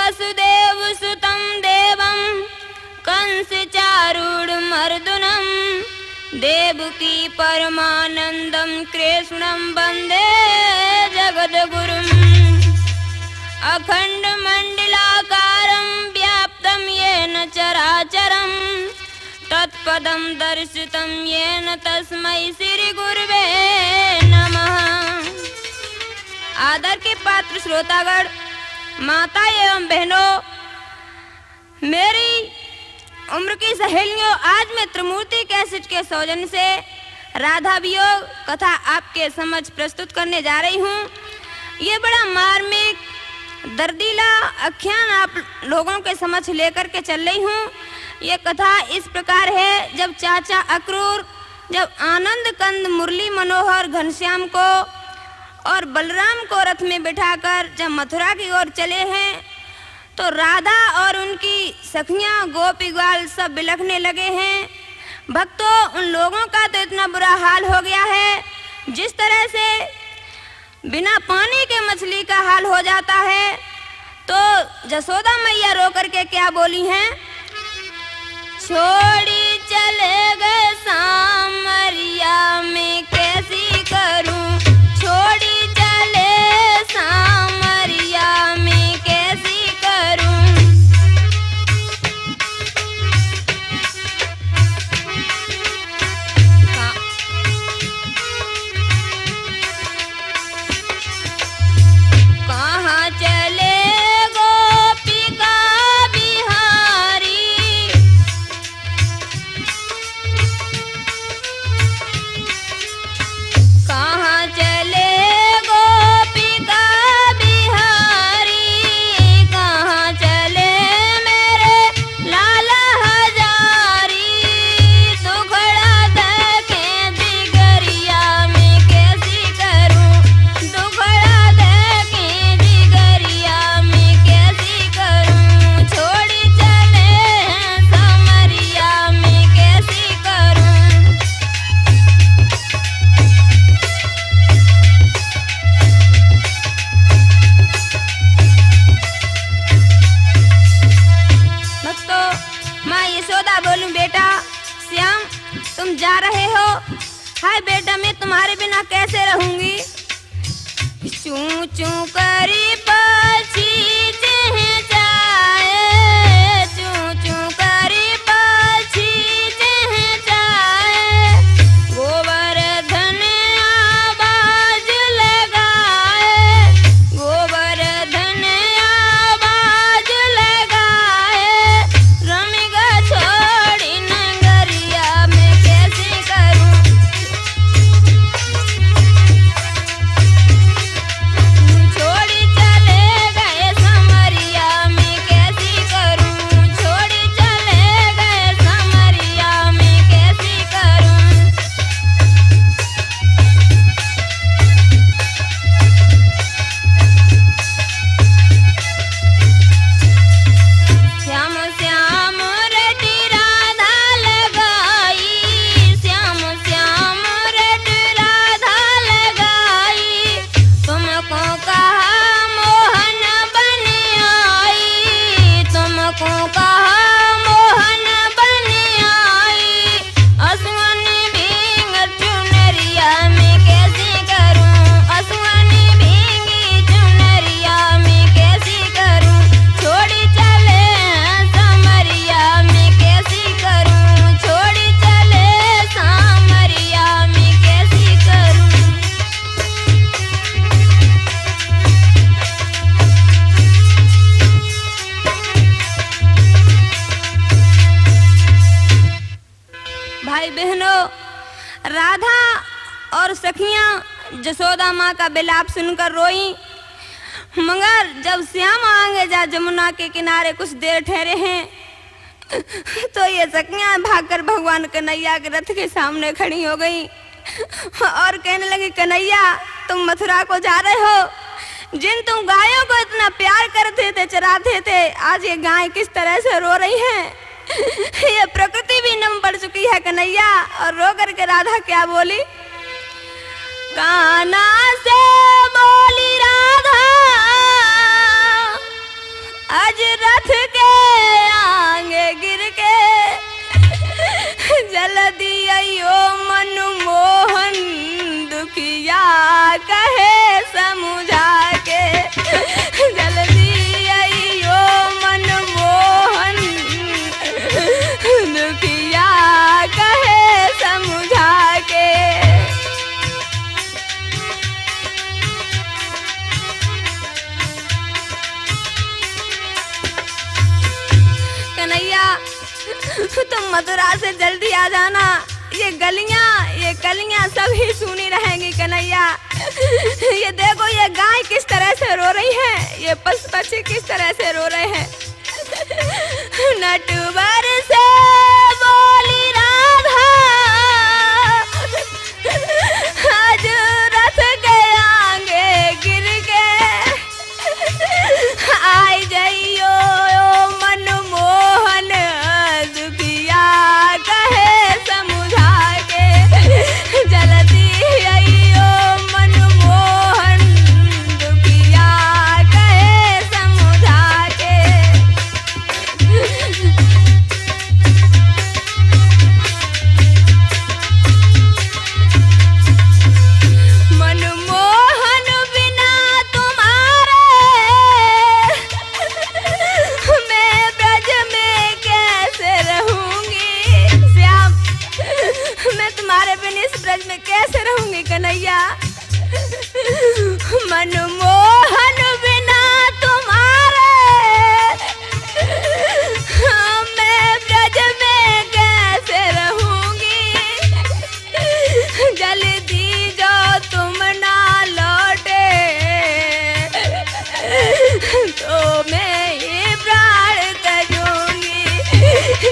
वसुदेव सुतं देवं कंसचारूढमर्दुनं देवकी परमानन्दं कृष्णं वन्दे जगद्गुरुम् अखण्डमण्डलाकारं व्याप्तं येन चराचरं तत्पदं दर्शितं येन तस्मै श्रीगुरुवे नमः। आदर के पात्र श्रोतागण, माता एवं बहनों, मेरी उम्र की सहेलियों, आज मैं त्रिमूर्ति कैसेट के सौजन्य से राधा वियोग कथा आपके समक्ष प्रस्तुत करने जा रही हूँ। ये बड़ा मार्मिक दर्दीला आख्यान आप लोगों के समक्ष लेकर के चल रही हूँ। ये कथा इस प्रकार है, जब चाचा अक्रूर जब आनंद कंद मुरली मनोहर घनश्याम को और बलराम को रथ में बिठाकर जब मथुरा की ओर चले हैं, तो राधा और उनकी सखियां गोपी ग्वाल सब बिलखने लगे हैं। भक्तों, उन लोगों का तो इतना बुरा हाल हो गया है, जिस तरह से बिना पानी के मछली का हाल हो जाता है। तो जसोदा मैया रो करके क्या बोली हैं? छोड़ी चले गए सामरिया में कैसी करूं, छोड़ी चले सामरिया में कैसी करूं। कहाँ चले गोपिका बिहारी, कहाँ चले गोपिका बिहारी, कहाँ चले मेरे लाला हजारी। दुखड़ा देखें जिगरिया में कैसी करूं, दुखड़ा देखें जिगरिया में कैसी करूं। छोड़ी चले हैं समरिया में कैसी करूं। भक्तों, माँ यशोदा बोलूं, बेटा श्याम तुम जा रहे हो, हाय बेटा मैं तुम्हारे बिना कैसे रहूंगी। चूं चूं करी पक्षी चहचहाए, चूं चूं करी पक्षी चहचहाए। गोवर्धन आवाज लगाए, गोवर्धन आवाज लगाए। रमिगा छोड़ी नगरिया में कैसे करूं, छोड़ी चले गए समरिया में कैसी करूं, छोड़ी चले गए समरिया में कैसी करूं। श्याम श्याम रेड्डी राधा लगाई, श्याम श्याम रेड्डी राधा लगाई। तुमको कहा मोहन बन आई, तुमको कहा मोहन बन आई। असुवन भींग चुनरिया में कैसे करूं, असुवन भींगी चुनरिया में कैसी करूं। छोड़ी चले सामरिया में कैसी करूं, छोड़ी चले सामरिया में कैसी करूं। भाई बहनों, राधा और सखियां जसोदा माँ का विलाप सुनकर रोई, मगर जब श्याम आगे जा जमुना के किनारे कुछ देर ठहरे हैं, तो ये सखियां भागकर भगवान कन्हैया के रथ के सामने खड़ी हो गई और कहने लगी, कन्हैया तुम मथुरा को जा रहे हो, जिन तुम गायों को इतना प्यार करते थे, चराते थे, आज ये गाय किस तरह से रो रही हैं। ये प्रकृति भी नम पड़ चुकी है कन्हैया। और रो करके राधा क्या बोली? काना से बोली राधा, आज रथ के आगे गिर के जल दियो मनमोहन दुखिया कहे समझा के जल दियो मनमोहन दुखिया कहे समझा के। कन्हैया तुम मथुरा से जल्दी आ जाना, ये कलियां सब ही सुनी रहेंगी। कन्हैया ये देखो, ये गाय किस तरह से रो रही है, ये पशु पक्षी किस तरह से रो रहे हैं। नटवर से बोली राधा आज रथ के आगे गिर के आई जाइयो मनमोहन दुखिया कहे समझा के जल्दी आइयो मनमोहन दुखिया कहे समझा के। मनमोहन बिना तुम्हारे मैं ब्रज में कैसे रहूंगी श्याम, मैं तुम्हारे बिना इस ब्रज में कैसे रहूंगी कन्हैया। मनमोहन बिना तुम्हारे मैं ब्रज में कैसे रहूंगी, जल्दी जो तुम ना लौटे तो मैं ये प्राण त्यागूंगी,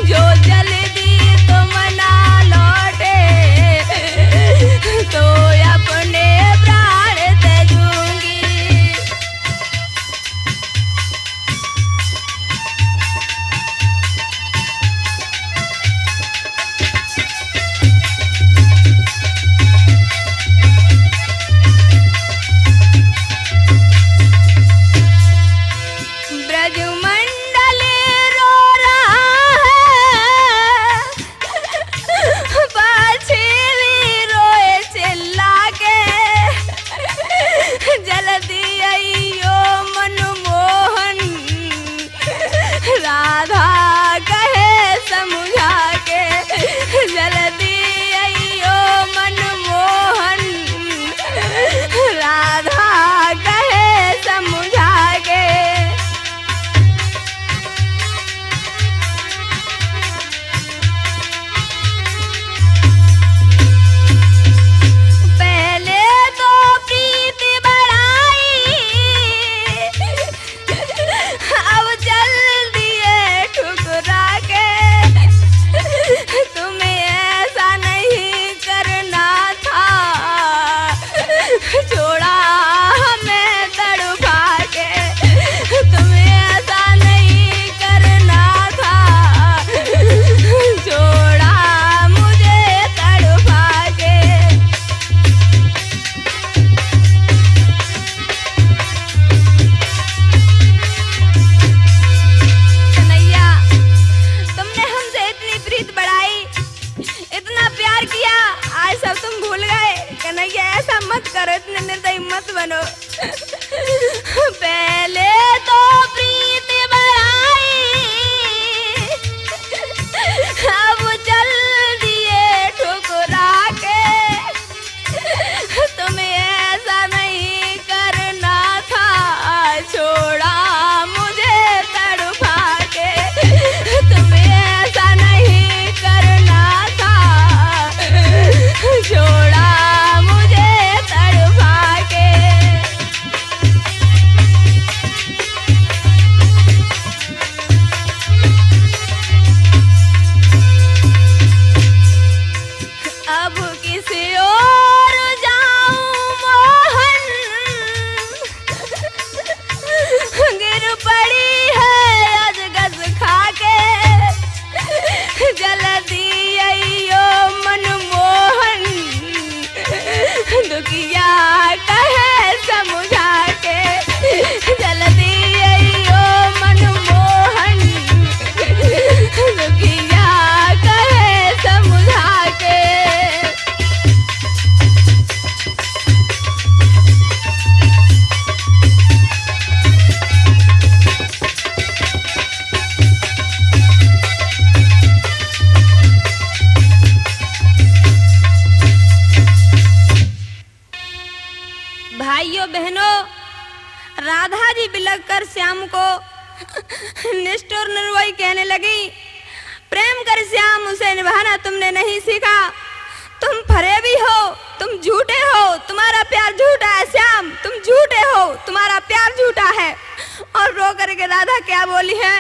जो जल्दी तुम ना लौटे तो अपने प्राण त्यागूंगी। ब्रजमंडल रो रहा है, पाछे भी रोए चिल्ला के जल्दी आइयो मनमोहन राधा कहे समझा के जल्दी आइयो मनमोहन राधा कहे समझा के। पहले तो प्रीति बढ़ाई, अब चल दिए ठुकरा के, तुम्हें ऐसा नहीं करना था, छोड़ा हमें तड़पा के, तुम्हें ऐसा नहीं करना था, छोड़ा मुझे तड़पा के। कन्हैया तुमने हमसे इतनी प्रीत बढ़ाई, इतना प्यार किया, आज सब तुम भूल गए। कन्हैया ऐसा मत करो, इतने निर्दयी मत बनो। पहले तो प्रीत बढ़ाई, अब चल दिए ठुकरा के, तुम्हें ऐसा नहीं करना था, छोड़ा मुझे तड़पा के, तुम्हें ऐसा नहीं करना था, छोड़ा मुझे तड़पा के। निष्ठुर निर्वयी कहने लगी, प्रेम कर श्याम उसे निभाना तुमने नहीं सीखा। तुम फरेबी हो, तुम झूठे हो, तुम्हारा प्यार झूठा है श्याम, तुम झूठे हो, तुम्हारा प्यार झूठा है। और रो करके राधा क्या बोली है,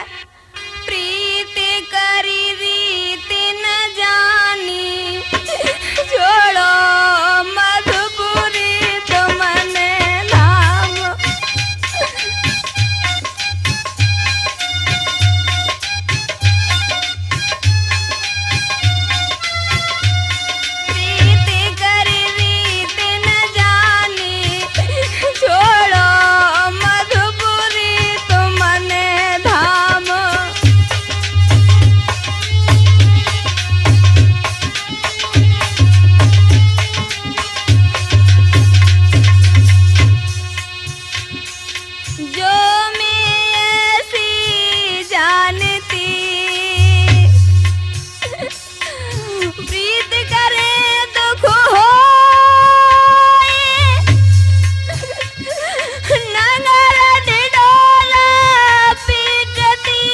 प्रीति करी रीति न जानी, छोड़ो मधुपुरी तुमने नाम। प्रीति करी रीति न जानी, छोड़ो मधुपुरी तुमने धाम। जो मैं ऐसी जानती, प्रीत करे दुख होए, नगर ढिढोरा पीटती,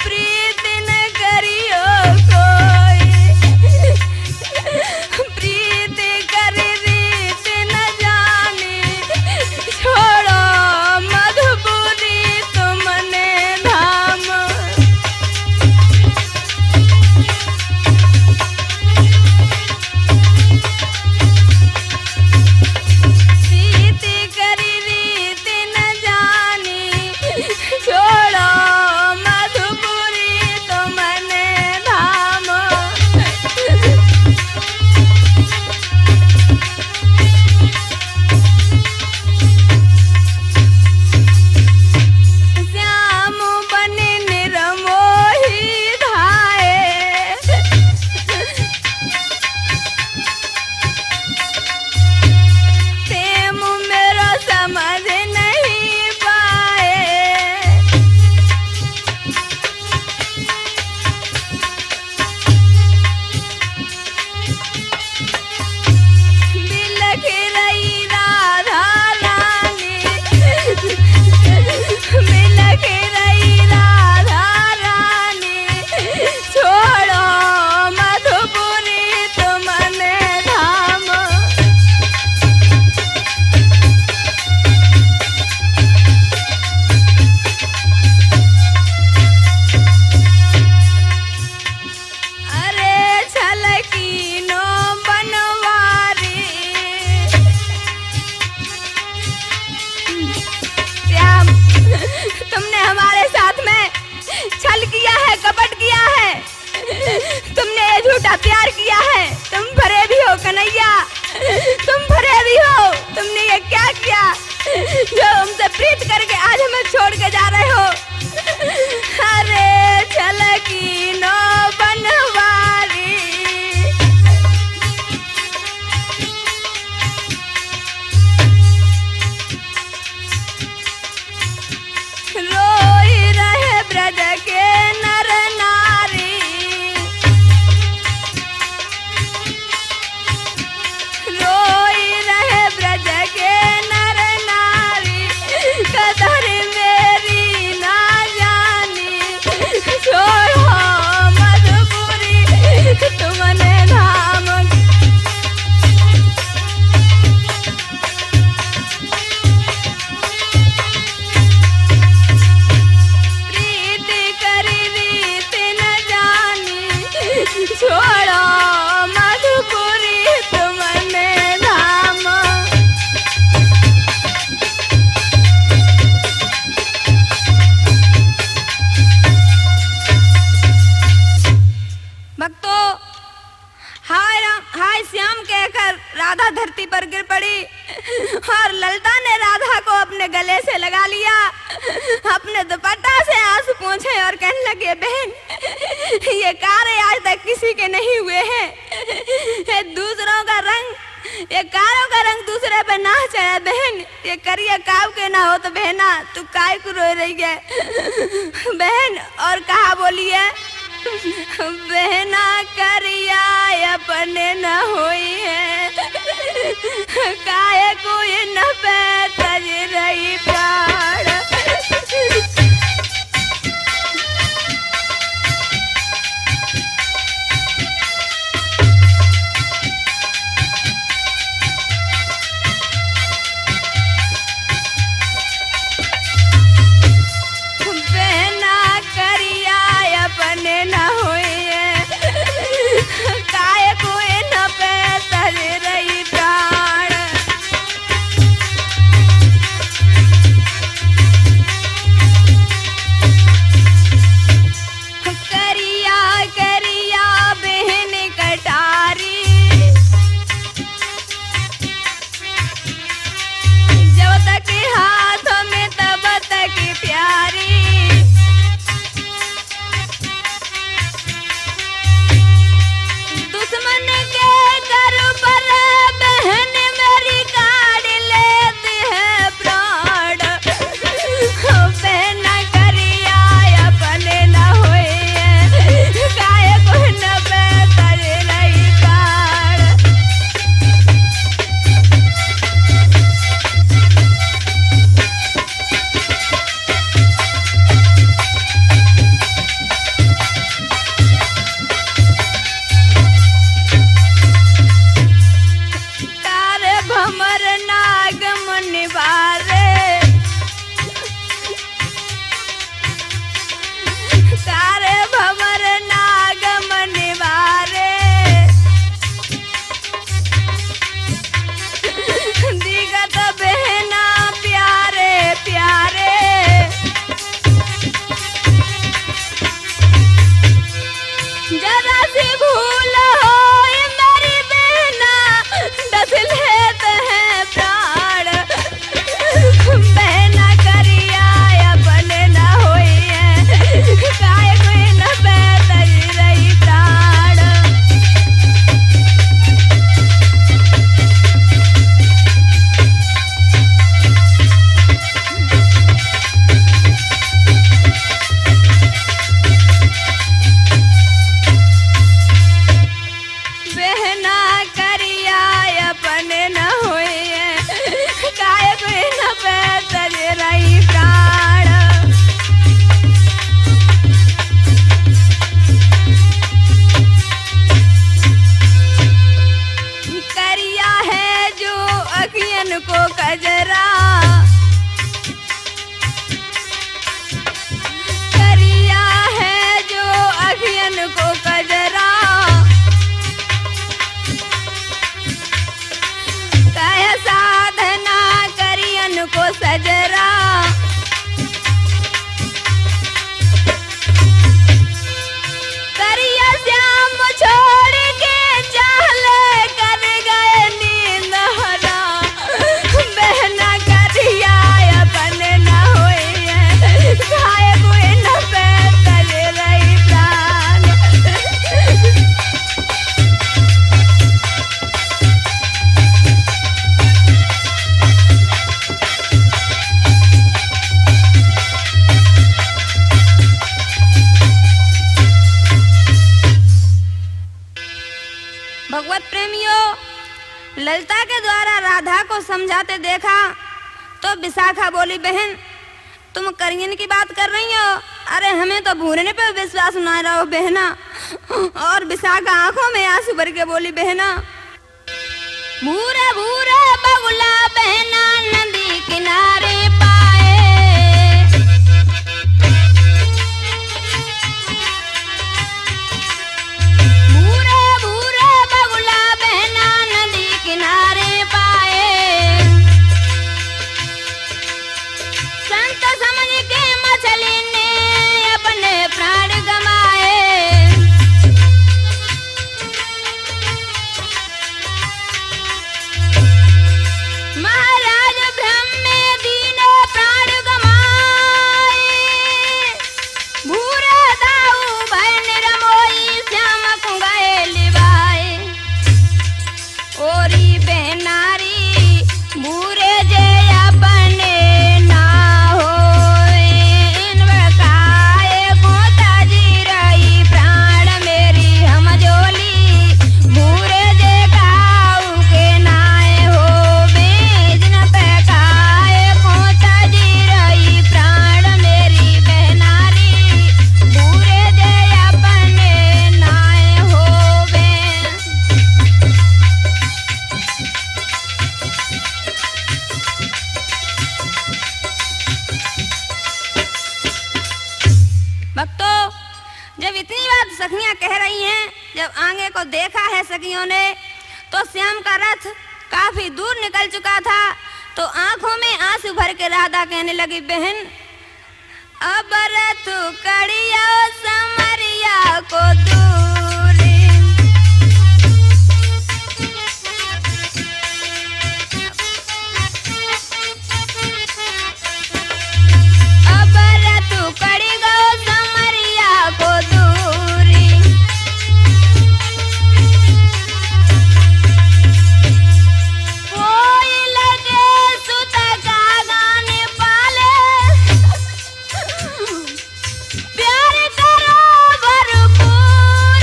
प्रीत न करियो कोई, प्रीत करी रीत न जानी, छोड़ो मधुपुरी तुमने धाम। प्रीति करी रीत न जानी, छोड़ो मधुपुरी तुमने धाम। श्याम बने निर्मोही धाये, प्रेम मेरा समझ नहीं पाए। बिलख रही राधा रानी, बिलख रही राधा रानी, छोड़ो मधुपुरी तुमने धाम। अरे छलकी नो बनवारी, श्याम तुमने हमारे साथ में छल किया है, कपट किया है, तुमने ये झूठा प्यार किया है। तुम फरेबी हो कन्हैया, तुम फरेबी हो। तुमने ये क्या किया जो हमसे प्रीत करके आज हमें छोड़ के जा रहे हो। अरे छलकी नो बनवारी, रोई रहे ब्रज के नर नारी, रोई रहे ब्रज के नर नारी, कदर मेरी ना जानी, छोड़ो मधुपुरी तुमने धाम। प्रीति करी रीत न जानी, छोड़ो मधुपुरी तुमने धाम। भक्तों, हाय राम हाय श्याम कहकर राधा धरती पर गिर पड़ी और ललता ने राधा को अपने गले से लगा लिया, अपने दुपट्टा से आंसू पोंछे और कहने लगे, बहन ये कार्य आज तक किसी के नहीं हुए हैं। ये दूसरों का रंग, ये कारों का रंग दूसरे पे ना चढ़े बहन, ये करिया काव के ना हो तो बहना तू काय को रो रही है बहन। और कहा बोली है, बहना करिया अपने न हुई है, काहे कोई न पे तज रही प्राण। बहना करिया अपने न होइए, काहे कोई न पे तज रही प्राण। करिया करिया बहन कटारी, जब तक हाथों में तब तक प्यारी। दुश्मन के घर पर बहन मेरी काट लेती है प्राण। बहन करिया अपने न होइए, काहे कोई न पे तज रही प्राण। तारे भमर नाग मुनिवारे, तारे भमर नाग मुनिवारे। दिगत बहना प्यारे प्यारे, जरा सी भूल हो मेरी बहना दस लेते हैं प्राण। बहना करिया अपने न होइए, काहे कोई न पे तज रही प्राण। बहना करिया अपने न होइए, काहे कोई न पे तज रही प्राण। करिया है जो अखियन को कजरा, करिया है जो अखियन को कजरा। कहे साधना करियन को सजरा। करिया श्याम छोड़ के चाले कर गए नींद हराम। बहना करिया अपने न होइए, काहे कोई न पे तज रही प्राण। भगवत प्रेमियों, ललिता के द्वारा राधा को समझाते देखा तो विशाखा बोली, बहन तुम करियन की बात कर रही हो, अरे हमें तो भूरने पे विश्वास ना रहो बहना। और विशाखा आंखों में आंसू भर के बोली, बहना भूरे भूरे बगुला बहना नदी किनारे पाए। भूरे भूरे बगुला बहना नदी किनारे पाए। संत समझ के मछली ने अपने प्राण गंवाए। महाराज भक्तों, जब इतनी बात सखियां कह रही हैं, जब आगे को देखा है सखियों ने तो श्याम का रथ काफी दूर निकल चुका था। तो आंखों में आंसू भर के राधा कहने लगी, बहन अब रथ कड़िया समरिया को दूरी। अब रथ कड़ी गो समरिया को दूरी। कोई लगे सुत का गाने पाले, प्यार करो भरपूर।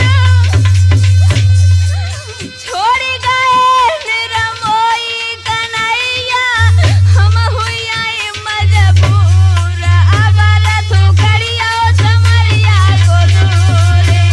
छोड़ गए निरमोई कन्हैया, हम हुई आई मजबूर। अब रथ कड़िया समरिया को दूरी।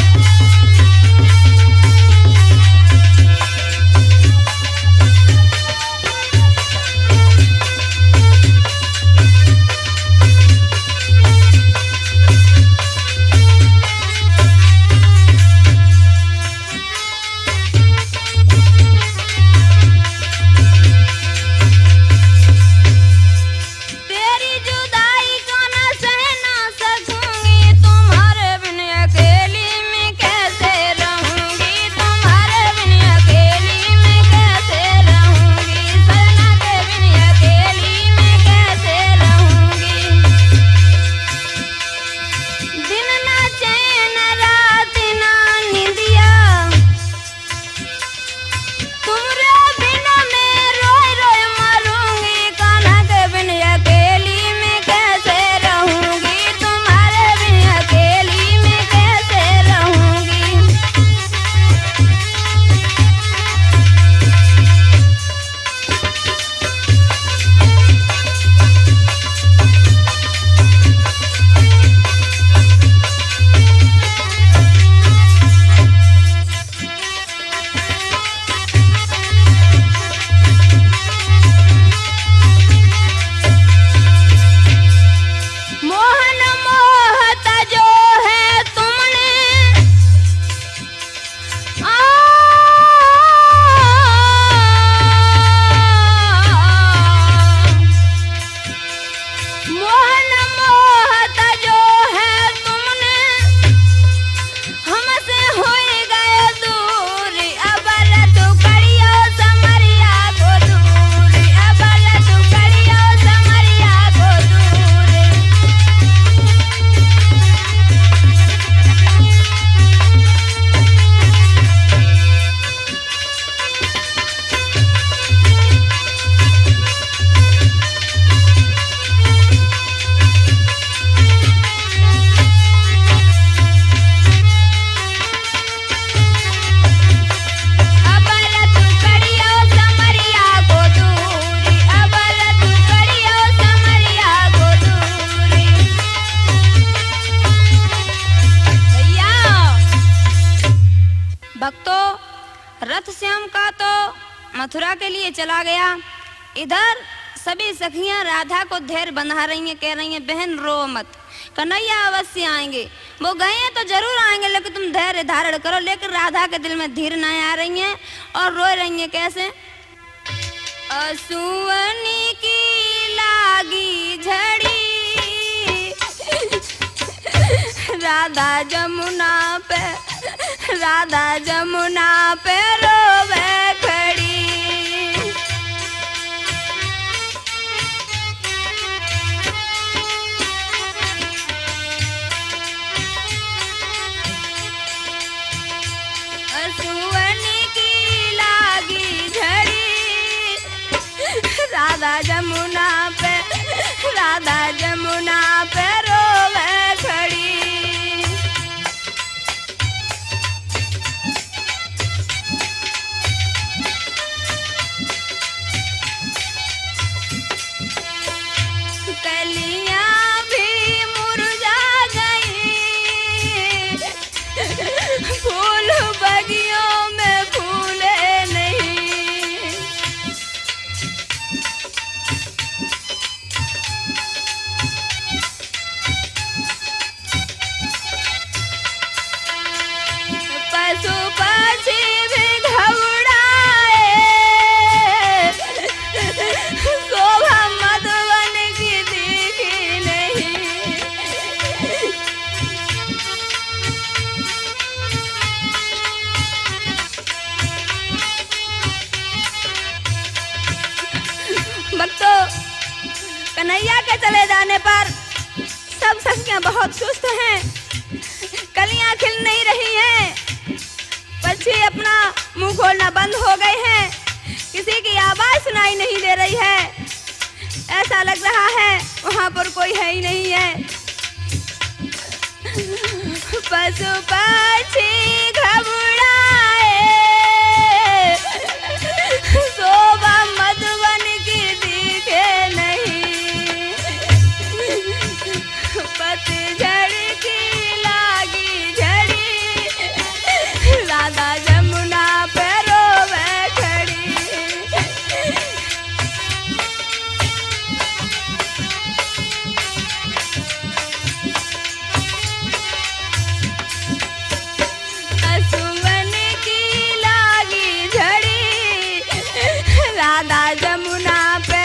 तेरी जुदाई को न सह ना सकूंगी, तुम्हारे बिन अकेली में कैसे रहूंगी। तुम्हारे बिन अकेली में कैसे रहूंगी। सजना के बिन अकेली में कैसे रहूंगी। दिन ना चैन रात ना निंदिया, तुमरे बिन मैं रोई रोई मरूंगी। कान्हा के बिन अकेली में कैसे रहूंगी। तुम्हारे बिन अकेली में कैसे रहूंगी। मोहन मोहता जो है तुमने, मोहन मोहता जो है तुमने, हमसे होई गए दूरी। अब रथ कड़िया समरिया को दूरी। अब रथ कड़िया समरिया को दूरी। अब रथ कड़िया समरिया को दूरी। अब रथ कड़िया समरिया को दूरी। भैया भक्तों, रथ श्याम का तो मथुरा के लिए चला गया। इधर सभी सखियां राधा को धैर्य बंधा रही हैं, कह रही हैं, बहन रो मत, कन्हैया अवश्य आएंगे। वो गए हैं तो जरूर आएंगे, लेकिन तुम धैर्य धारण करो। लेकिन राधा के दिल में धीर नहीं आ रही हैं और रो रही हैं। कैसे? असुवनी की लागी झड़ी, राधा जमुना पे, राधा जमुना पे रोवे खड़ी। असुवनी की लागी झड़ी, राधा जमुना पे, राधा जमुना पे रोवे खड़ी। कलियां भी मुरझा गई, फूल बगियों में फूले नहीं। बहुत सुस्त हैं, कलियां खिल नहीं रही हैं, पक्षी अपना मुंह खोलना बंद हो गए हैं, किसी की आवाज सुनाई नहीं दे रही है। ऐसा लग रहा है वहां पर कोई है ही नहीं है। पशु पक्षी घबराए, शोभा मधुबन की दिखे नहीं, पतझड़ की लागी झड़ी, राधा जमुना पे रोवे खड़ी। राधा जमुना पे,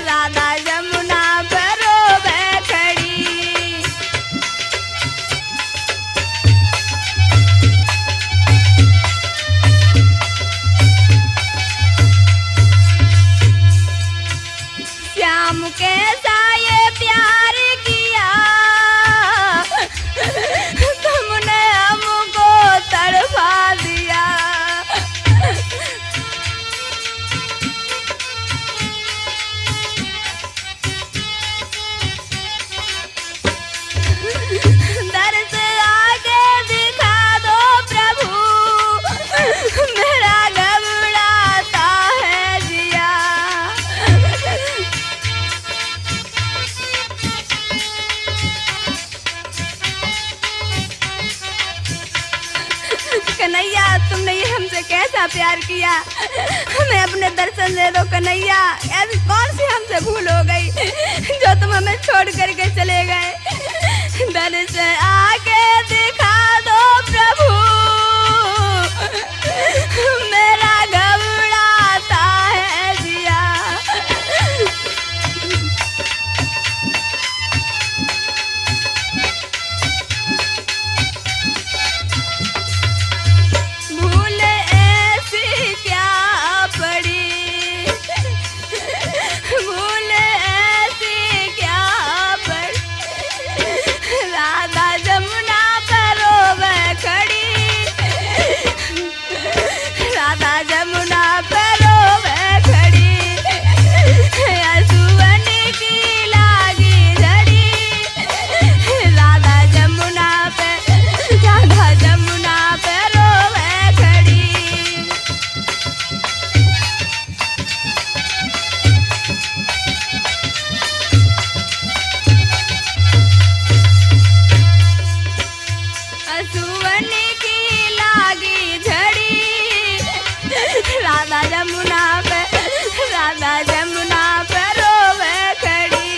राधा जमुना पे रोवे खड़ी। श्याम के साये प्यार किया, तुमने हमको तड़पा दिया। दर्द आगे दिखा दो प्रभु, मेरा घबराता है जिया। कन्हैया, तुमने ये हमसे कैसा प्यार किया, हमें अपने दर्शन दे दो कन्हैया। ऐसी कौन सी हमसे भूल हो गई जो तुम हमें छोड़ करके चले गए। दर्शन आके दिखा दो प्रभु, मेरा घबराता है जिया। भूल ऐसी क्या पड़ी, भूल ऐसी क्या पड़ी, राधा जमुना पर रोवे खड़ी, राधा जमुना पर रोवे खड़ी। असुवन की लागी झड़ी, राधा जमुना पे, राधा जमुना पे रोवे खड़ी। असुवन की लागी झड़ी, राधा जमुना पे, राधा जमुना पे रोवे खड़ी।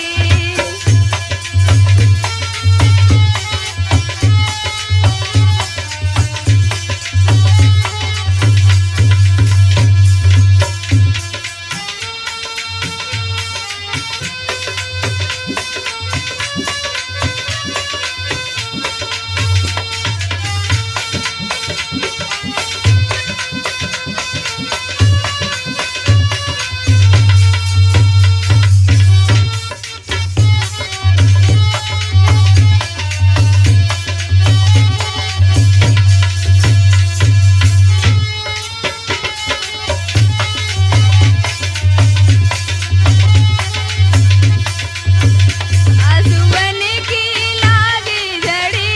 असुवन की लागी झड़ी,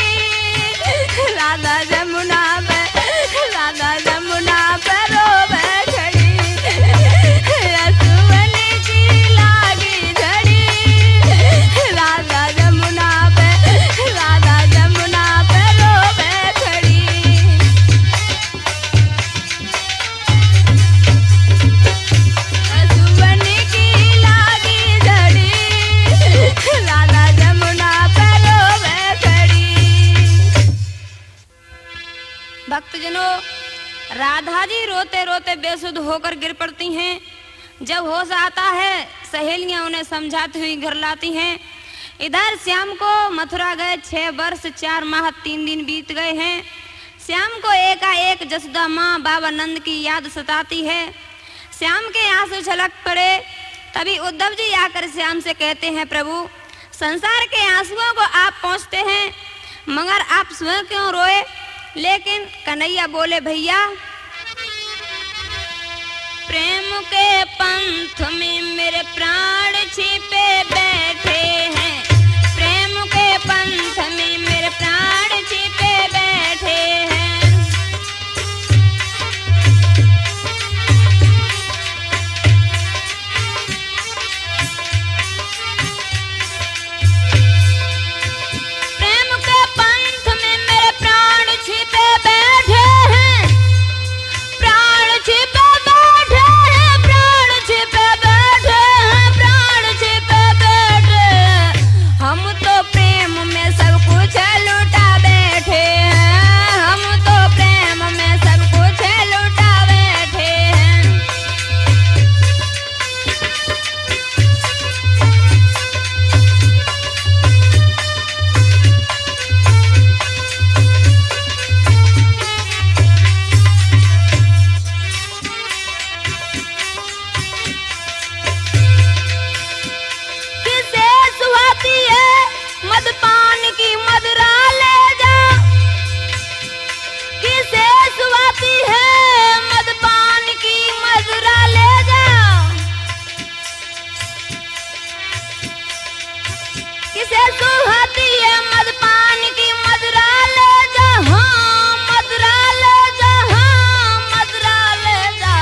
राधा जमुना पे, राधा जमुना पे रोवे खड़ी। असुवन की लागी झड़ी, राधा जमुना पे, राधा जमुना पे रोवे खड़ी। असुवन की लागी झड़ी, राधा जमुना पे रोवे खड़ी। भक्तजनों, राधा जी रोते रोते बेसुध होकर गिर पड़ती हैं। जब होश आता है, सहेलियां उन्हें समझाती हुई घर लाती हैं। इधर श्याम को मथुरा गए 6 वर्ष 4 माह 3 दिन बीत गए हैं। श्याम को एकाएक जसोदा माँ बाबा नंद की याद सताती है। श्याम के आंसू छलक पड़े। तभी उद्धव जी आकर श्याम से कहते हैं, प्रभु संसार के आंसुओं को आप पहुंचते हैं, मगर आप स्वयं क्यों रोए? लेकिन कन्हैया बोले, भैया प्रेम के पंथ में मेरे प्राण छिपे बैठे हैं, प्रेम के पंथ में मेरे प्राण छिपे बैठे हैं। प्रेम के पंथ में मेरे प्राण छिपे बैठे हैं, प्राण छिपे बैठे हैं, प्राण छिपे बैठे हैं, प्राण छिपे बैठे हैं। हम तो प्रेम में सब कुछ लुटा बैठे हैं, हम तो प्रेम में सब कुछ लुटा बैठे हैं। किसे सुहाती है मदपान की मदरा ले जा, किसे सुहाती है मदपान की मदरा ले जा, किसे सुहाती है मदपान की मदरा ले जा, हाँ मदरा ले जा, हाँ मदरा ले जा।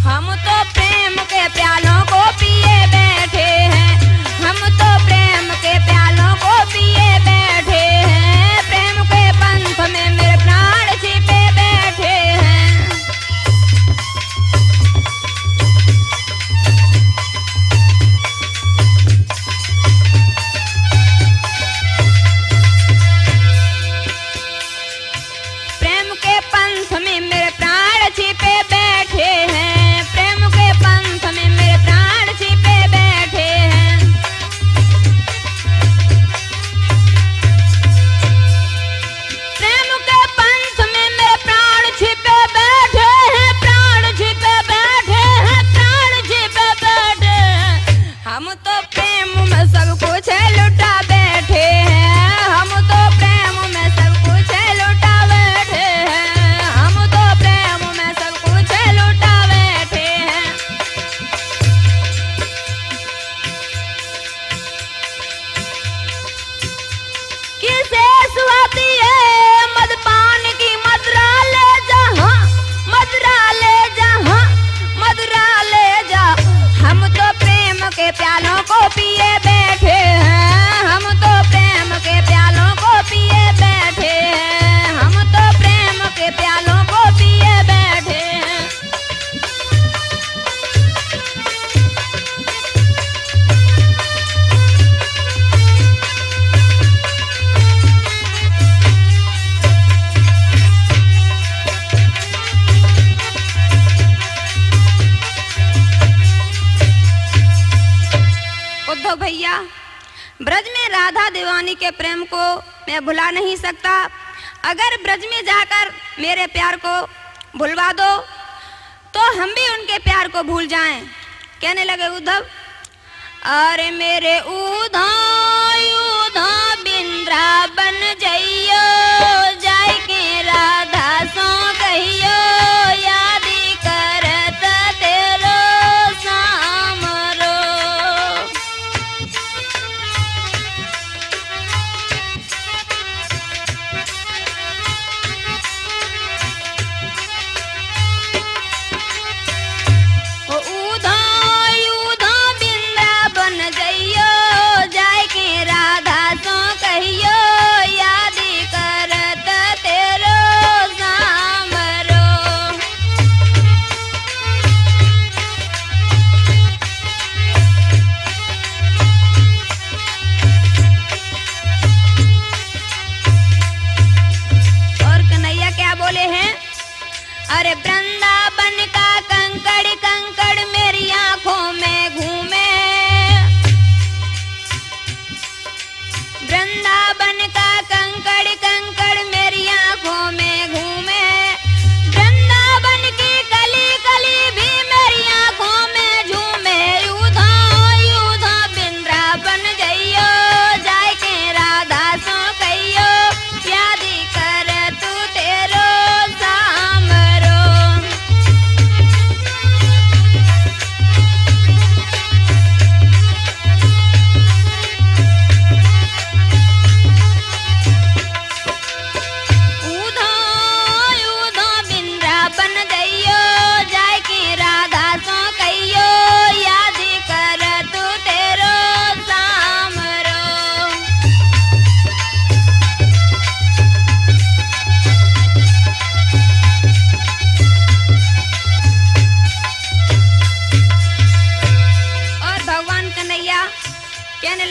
हम तो प्रेम के प्यालों को पिए बैठे हैं, हम तो प्रेम के प्यालों को पिए बैठे हैं, प्रेम के पंथ में मेरे प्राण छिपे बैठे हैं। प्रेम के पंथ में मेरे प्राण छिपे बैठे हैं, प्रेम के पंथ में मेरे प्राण छिपे बैठे हैं। प्रेम के पंथ में मेरे प्राण छिपे बैठे हैं, प्राण छिपे बैठे हैं, प्राण छिपे बैठे हैं। हम तो प्रेम में सब कुछ लुटा बैठे हैं, हम तो प्रेम में सब कुछ लुटा बैठे हैं, हम तो प्रेम में सब कुछ लुटा बैठे हैं। किसे सुहाती है मदपान की मदरा ले जा, हाँ मदरा ले जा, हाँ मदरा ले जा। हम तो प्रेम के प्यालों को पिए बैठे हैं, हम तो प्रेम के प्यालों को पिए बैठे हैं, हम तो प्रेम के प्यालों को पिए बैठे हैं। उद्धव भैया, ब्रज में राधा दीवानी के प्रेम को मैं भुला नहीं सकता। अगर ब्रज में जाकर मेरे प्यार को भुलवा दो तो हम भी उनके प्यार को भूल जाएं। कहने लगे उद्धव, अरे मेरे उधा उधा बिंद्रावन जइयो, जाय के राधा सो कहियो, यादी करत तेरो सामरो। उधा उधा बिंद्रावन जइयो,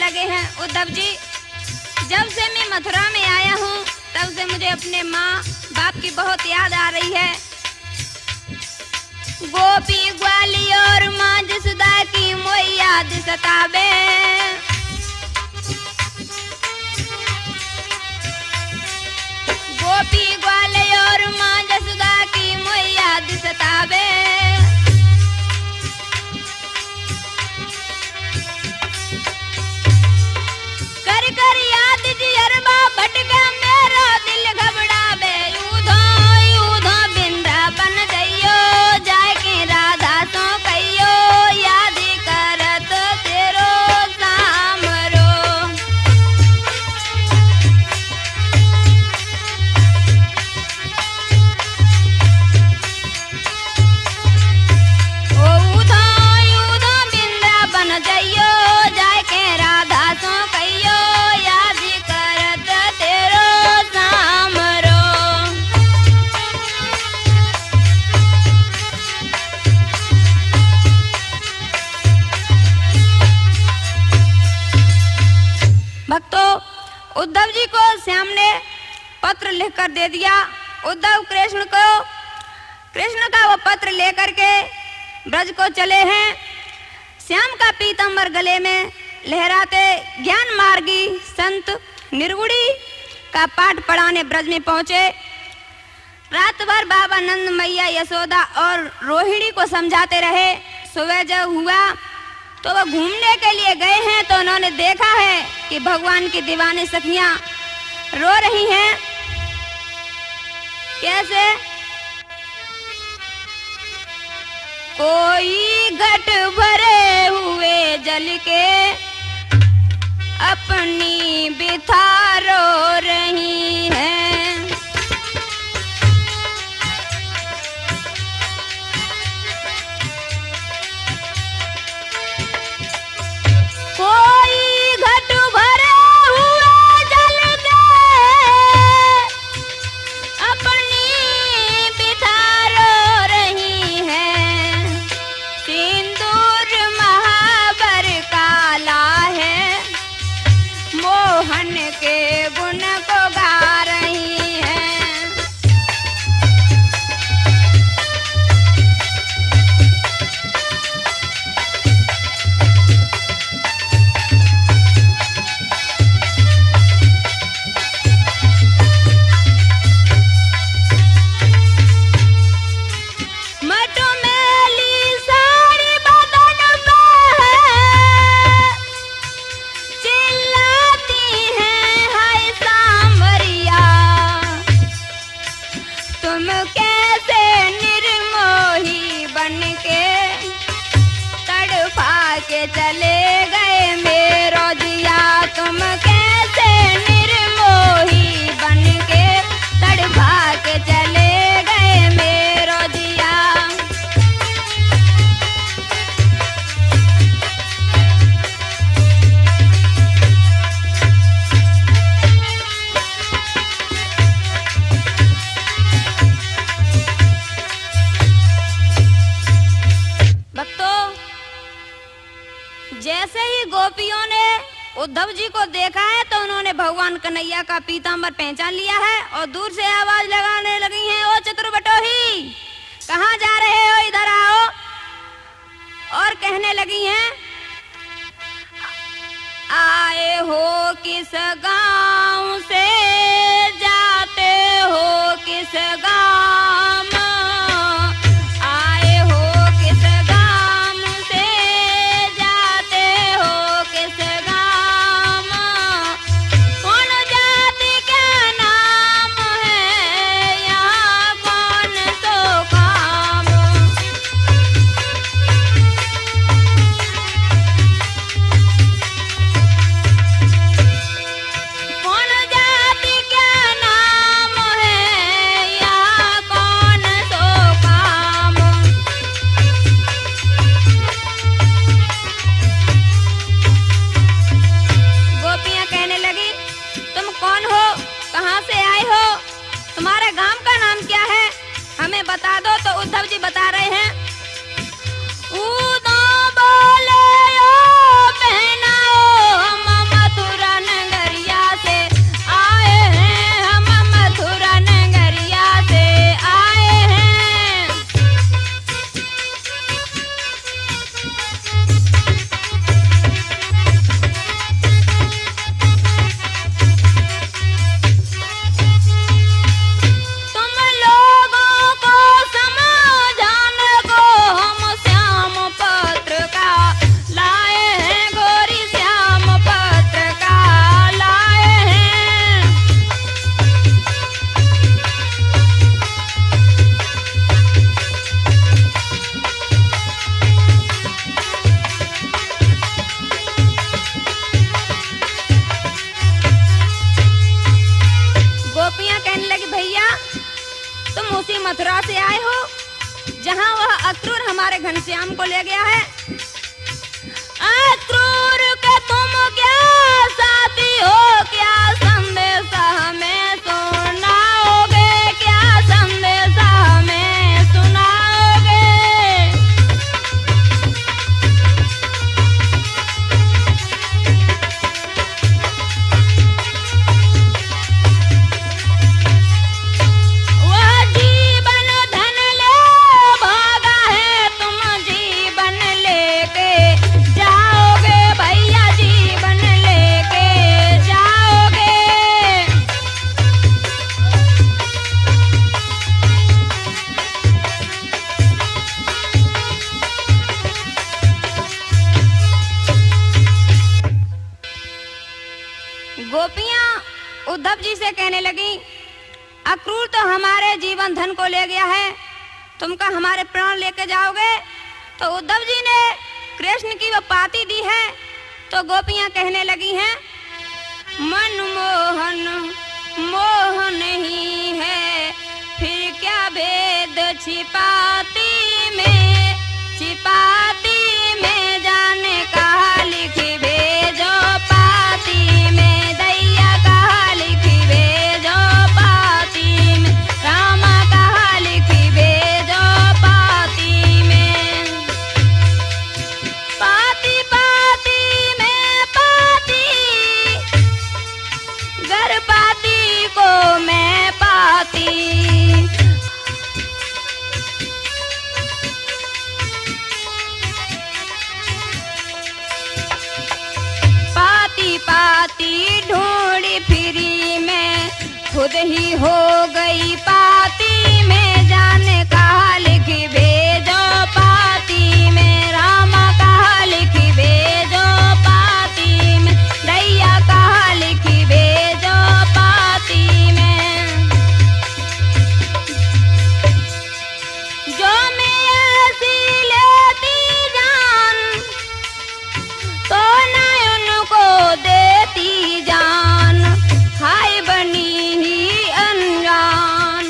लगे हैं, उद्धव जी जब से मैं मथुरा में आया हूँ तब से मुझे अपने माँ बाप की बहुत याद आ रही है। गोपी ग्वाली और माँ जसोदा की मोई याद सतावे। गोपी ग्वाली और माँ जसोदा की मोई याद सतावे। कर कर याद जियरबा भटका मेरा दिल घबरावे। यूधो बिंदावन जइयो जाय के राधा सो कहियो याद करत तेरो सामरो। यूधो बिंदावन जइयो जाय के राधा सो कहियो याद करत तेरो सामरो। भक्तों, उद्धव जी को श्याम ने पत्र लिखकर दे दिया। उद्धव कृष्ण का वो पत्र लेकर के ब्रज को चले हैं। श्याम का पीतांबर गले में लहराते ज्ञान मार्गी संत निर्गुणी का पाठ पढ़ाने ब्रज में पहुंचे। रात भर बाबा नंद, मैया यशोदा और रोहिणी को समझाते रहे। सुबह जब हुआ तो वह घूमने के लिए गए हैं तो उन्होंने देखा है कि भगवान की दीवानी सखियां रो रही हैं। कैसे? कोई घट भरे हुए जल के अपनी बिथा रो रही हैं। कोई घट भरे हुए जल के अपनी बिथा रो रही हैं। सिंदूर महावर काला है, मोहन के गुण को गा रही हैं। मटमैली साड़ी बदन पे है, चिल्लाती हैं हाय सांवरिया। तुम कैसे निर्मोही बनके तड़पा के चले गए मेरो जिया। तुम कैसे निर्मोही बनके तड़पा के चले गए मेरो जिया। भक्तों, जैसे ही गोपियों ने उद्धव जी को देखा है तो उन्होंने भगवान कन्हैया का पीतांबर पहचान लिया है और दूर से आवाज लगाने लगी हैं, ओ चतुर्बटोही कहाँ जा रहे हो, इधर आओ। और कहने लगी हैं, आए हो किस गांव से, जाते हो किस गांव। आए हो किस गांव से, जाते हो किस गांव। कौन जाति का नाम है, यहाँ कौन सो काम। मथुरा से आए हो, जहां वह अक्रूर हमारे घनश्याम को ले गया है। अक्रूर के तुम क्या साथी हो, क्या संदेशा हमें सुनाओगे, क्या संदेशा हमें सुनाओगे। वह जीवन धन ले भागा है, तुम जीवन लेके जाओगे भैया, जीवन लेके जाओगे। गोपियां उद्धव जी से कहने लगी, अक्रूर तो हमारे जीवन धन को ले गया है, तुम का हमारे प्राण लेके जाओगे। तो उद्धव जी ने कृष्ण की वो पाती दी है। तो गोपियां कहने लगी हैं, मनमोहन मोहन ही है, फिर क्या भेद छिपाती में, छिपाती में जाने कहा लिखी भेजो पाती में, दैया कहा लिखी भेजो पाती में, रामा कहा लिखी भेजो पाती में। पाती पाती में पाती, घर पाती को मैं पाती। पाती पाती ढूंढी फिरी मैं, खुद ही हो गई पाती में, जाने कहा लिखी भेजो पाती में, रामा कहा लिखी भेजो पाती में, दैया कहा लिखी भेजो पाती में। जो मैं ऐसी लेती जान, तो न उनको देती जान, हाय बनी ही अनजान,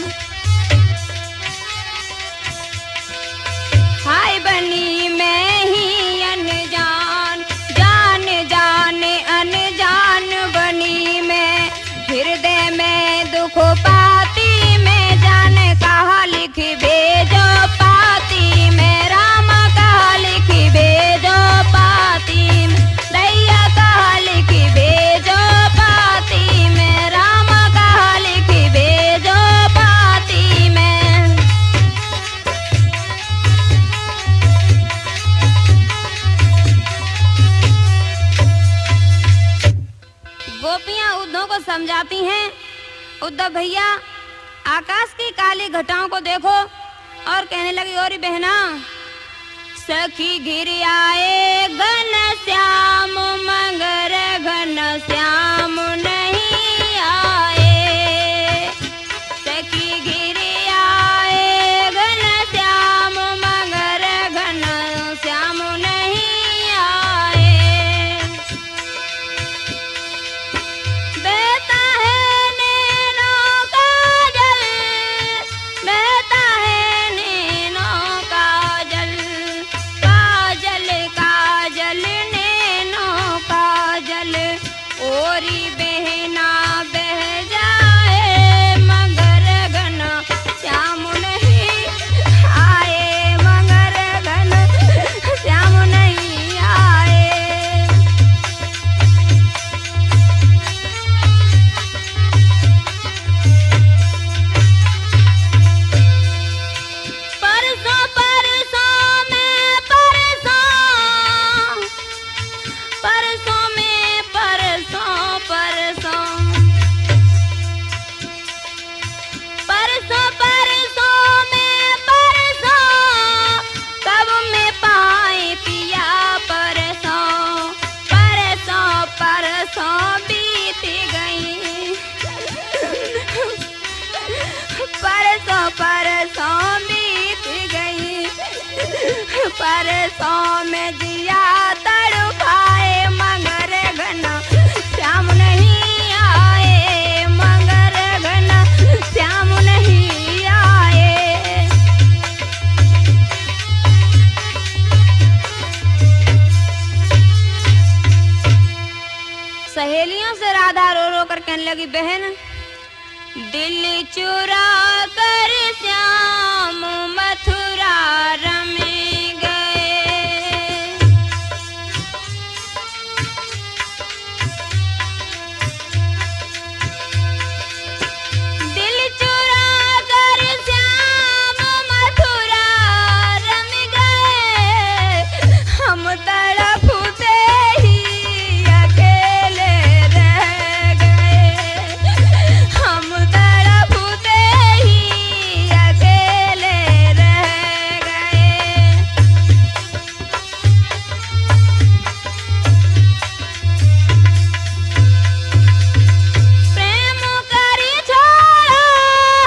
हाय बनी मैं ही अनजान, जान जाने अनजान बनी मैं, हृदय में दुख पाती में, जाने कहा लिखी भेजो पाती में, रामा कहा लिखी भेजो पाती में, दैया कहा लिखी भेजो पाती में, रामा कहा लिखी भेजो पाती में। गोपियां उद्धव को समझाती हैं, उद्धव भैया आकाश की काली घटाओं को देखो। और कहने लगी, और बहना, सखी गिर आए घन श्याम मगर घन श्याम नहीं आए, सखी गिर आए घन श्याम मगर घन श्याम नहीं आए। बहता है नैनों का जल, बहता है नैनों का जल, काजल काजल नैनों का जल, ओरी बहना बह जाए मगर घन श्याम नहीं आए, मगर घन श्याम नहीं आए। परसों परसों में परसों, परसों में परसों परसों, परसों परसों में परसों, कब में पाए पिया परसों, परसों परसों बीत गई, परसों परसों बीत गई, परसों में जिया तड़पाए मगर घन श्याम नहीं आए, मगर घन श्याम नहीं आए। सहेलियों से राधा रो रो कर कहने लगी, बहन दिल चुरा कर श्याम मथुरा रमे गए। दिल चुरा कर श्याम मथुरा रम गए। हम तड़पते ही अकेले रह गए। हम तड़पते ही अकेले रह गए। प्रेम करी छोड़ा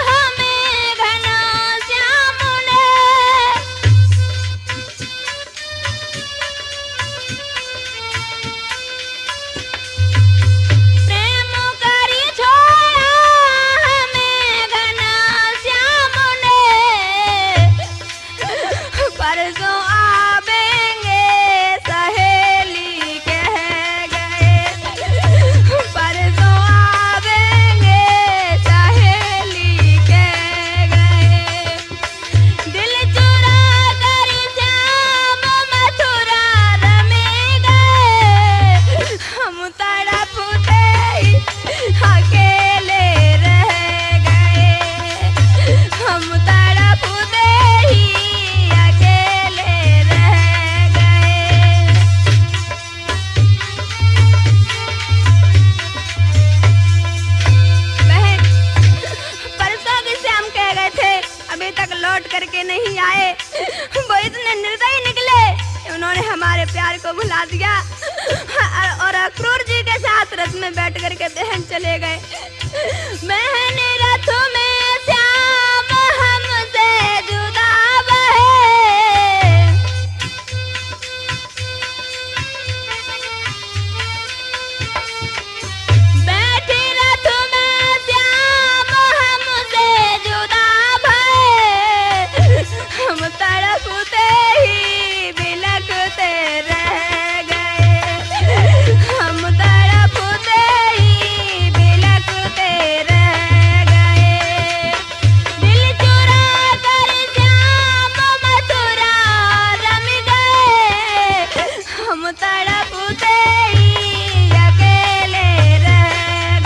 हमें घना श्याम ने। प्रेम करी छोड़ा हमें घना श्याम ने। परसों आवेंगे सहेली कह गए। परसों आवेंगे सहेली कह गए। दिल चुरा कर श्याम मथुरा रमे गए। हम तड़पते ही अकेले रह गए। हम तड़पते ही अकेले रह गए। बहन परसों भी श्याम कह गए थे, अभी तक लौट करके नहीं आए। वो इतने निर्दयी निकले, उन्होंने हमारे प्यार को भुला दिया और अक्रूर जी के साथ रथ में बैठ करके बहन चले गए। बहन रथ में श्याम हमसे जुदा बहे। बैठी रथ में श्याम हमसे जुदा भये। हम तड़पते ही बिलखते रह गए। हम तड़पते ही बिलखते रह गए। दिल चुरा कर श्याम मथुरा रम गए। हम तड़पते ही अकेले रह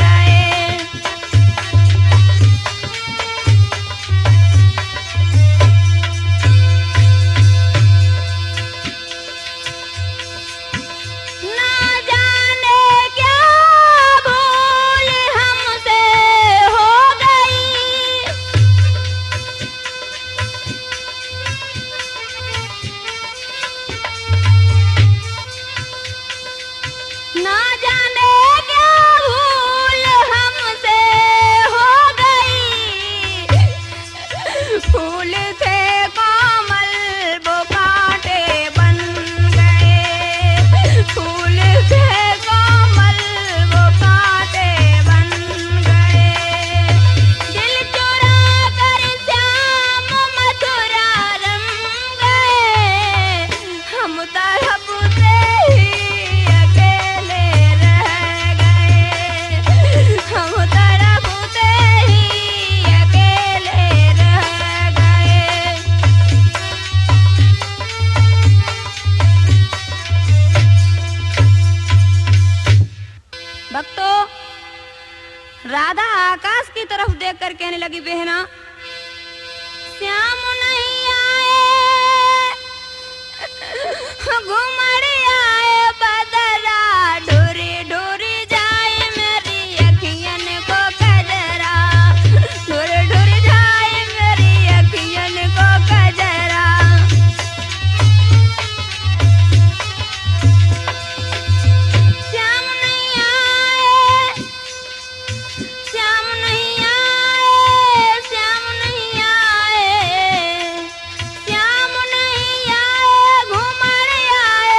गए। ना जाने क्या भूल हमसे हो गई। ना जाने क्या भूल हमसे हो गई। फूल थे कोमल वो कांटे बन गए। फूल थे कोमल वो कांटे बन गए। दिल चुरा कर श्याम मथुरा रम गए। हम तड़पते ही अकेले रह गए। हम तड़पते ही अकेले रह गए। भक्तों, राधा आकाश की तरफ देख कर कहने लगी, बहना श्याम नहीं आए। घुमड़ आए बदरा। ढोरी ढोरी जाए मेरी अखियन को कजरा। ढोरी ढोरी जाए मेरी अखियन को कजरा। श्याम नहीं आए। श्याम नहीं आए। श्याम नहीं आए। श्याम नहीं आए। घुमड़ आए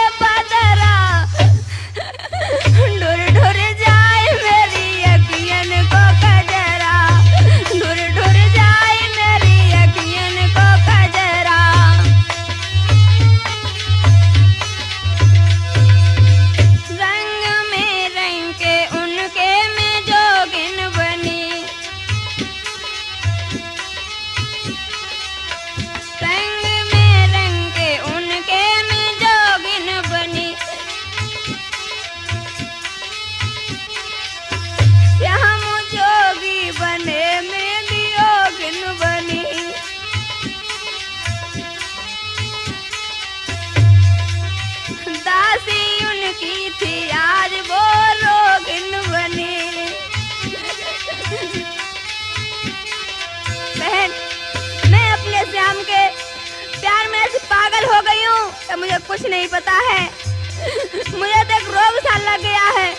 नहीं पता है, मुझे तो एक रोग सा लग गया है।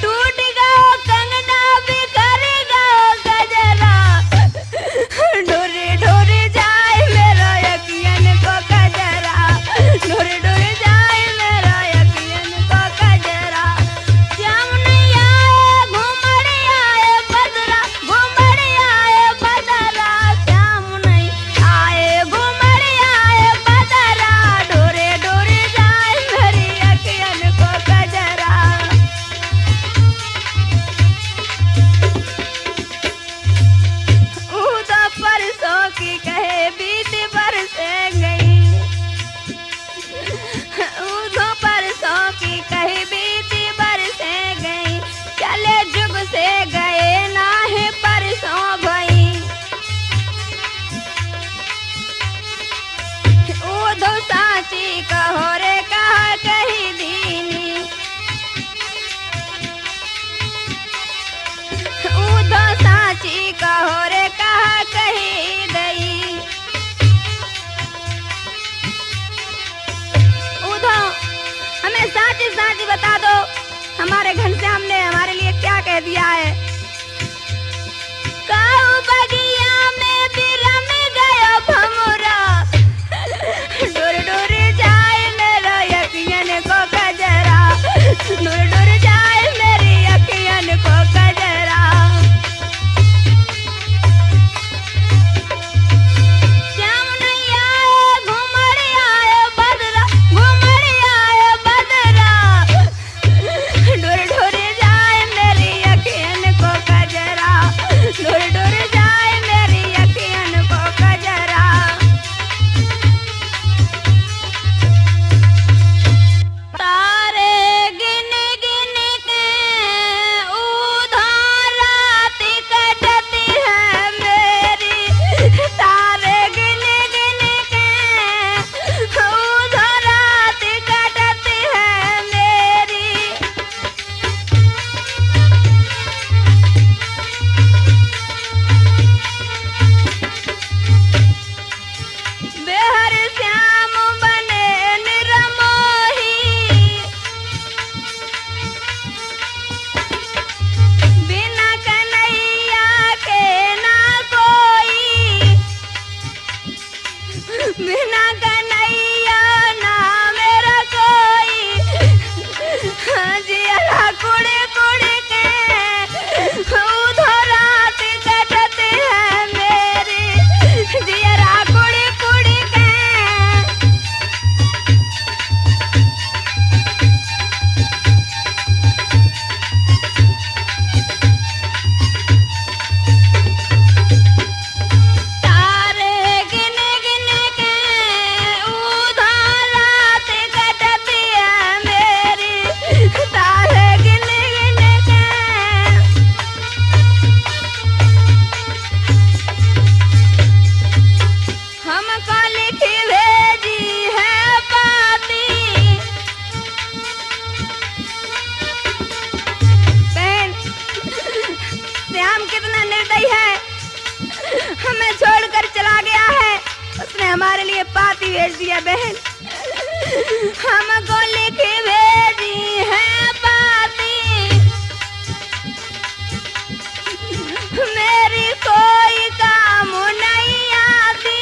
टूट गया कंगना बिखर गया गजरा, ढोरे ढोरे जाए मेरा यकीन को गजरा, ढोरे ढोरे जाए मेरा यकीन को गजरा। श्याम नहीं आए घूमड़ आए बदरा, घूमड़ आए बदरा, श्याम नहीं आए घूमड़ आए बदरा, ढोरे ढोरे जाए मेरी यकीन को गजरा। उदा परसों की कहे बीत बरसे गई, उदा परसों की कहे बीत बरसे गई, चले जुग से गए ना है परसों भई। उधो साची कहो रे कहा कही दीनी, उधो साची कहो रे कहा कही दई। उधो हमें साची साची बता दो, हमारे घनश्याम ने हमारे लिए क्या कह दिया है। काऊ बगिया में बिरम गयो भमरा, डोर डोर जाए मेरा यकीन को गजरा, डोर डोर जाए मेरी यकीन को गजरा। श्याम नहीं आए घूमड़ आए बदरा, घूमड़ आए बदरा, डोर डोर जाए मेरी यकीन को गजरा, डोर डोर जाए मेरी यकीन को गजरा। तारे गिन गिन के उधार रात कटती है मेरी, तारे गिन गिन के उधार रात कटती है मेरी। बेहर श्याम बने निरमोही, बिना कन्हैया के ना कोई, बिना कन्हैया ना मेरा कोई। जिया कुड़ कुड़ के उधो रात कटती है मेरी, जिया कुड़ कुड़ के। तारे गिन गिन के उधार रात कटती है मेरी, तारे गिन गिन के। हमको लिखी भेजी है पाती, बहन श्याम कितना निर्दयी है, हमें छोड़कर चला गया है, उसने हमारे लिए पाती भेज दिया। बहन हमको लिखी भेजी है पाती, मेरी कोई काम नहीं आती,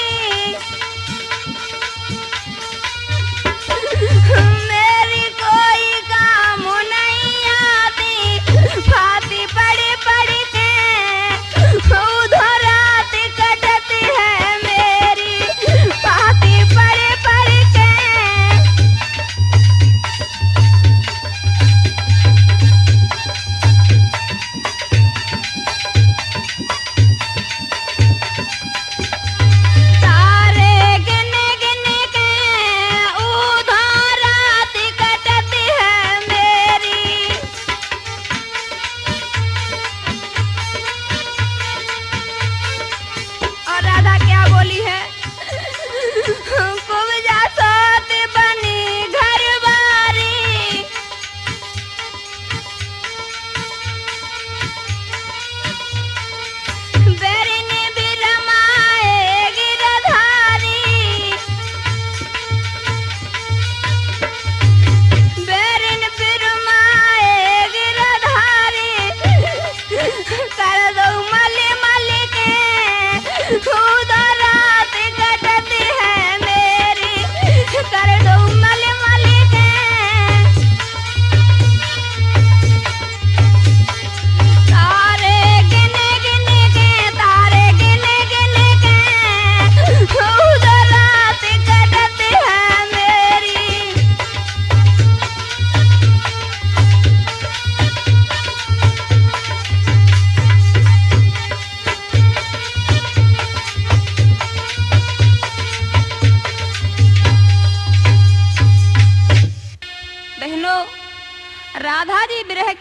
मेरी कोई काम नहीं आती। फाती पड़ी पड़ी के उधो रात कटती है मेरी, फाती पड़ी पड़ी के।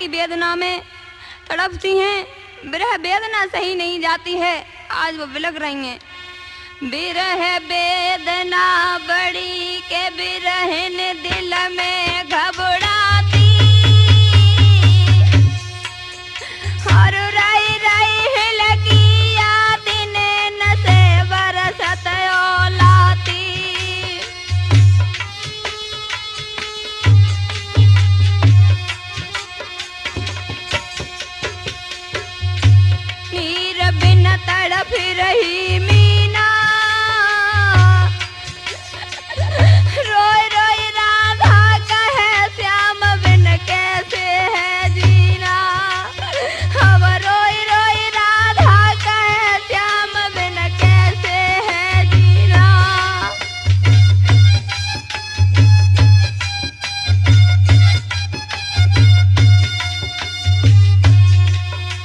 की वेदना में तड़पती हैं। विरह वेदना सही नहीं जाती है, आज वो बिलख रही हैं। विरह वेदना बड़ी के बिरहन दिल में घबराती, और रही रही हिलकिया दिन न से बरसत ओलाती। नीर बिन तड़प रही मीना, रोई रोई राधा कहे श्याम बिन कैसे है जीना। अब रोई रोई राधा कहे श्याम बिन कैसे है जीना।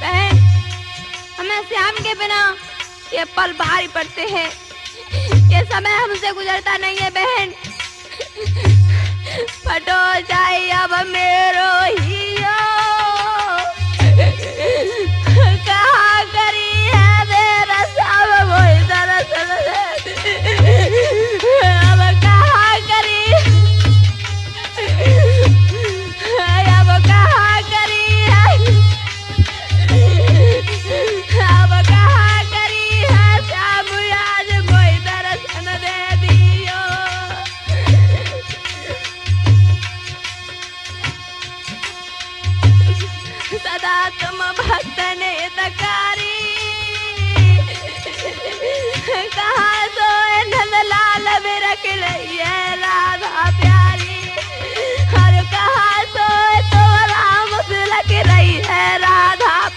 बहन, हमें श्याम के बिना ये पल भारी पड़ते हैं, ये समय हमसे गुजरता नहीं है बहन। फटो जाए अब मेरो हियो, कहाँ करी है मेरा सब वही दरअसल, अब कहाँ करी, अब कहाँ करी है, अब कहाँ करी है श्याम आज कोई दर्शन दे दियो। सदा तुम भक्त ने तकारी, कहाँ सोए नंदलाल बिरख रही है राधा प्यारी, हर कहाँ सोए तो राम बिलख रही है राधा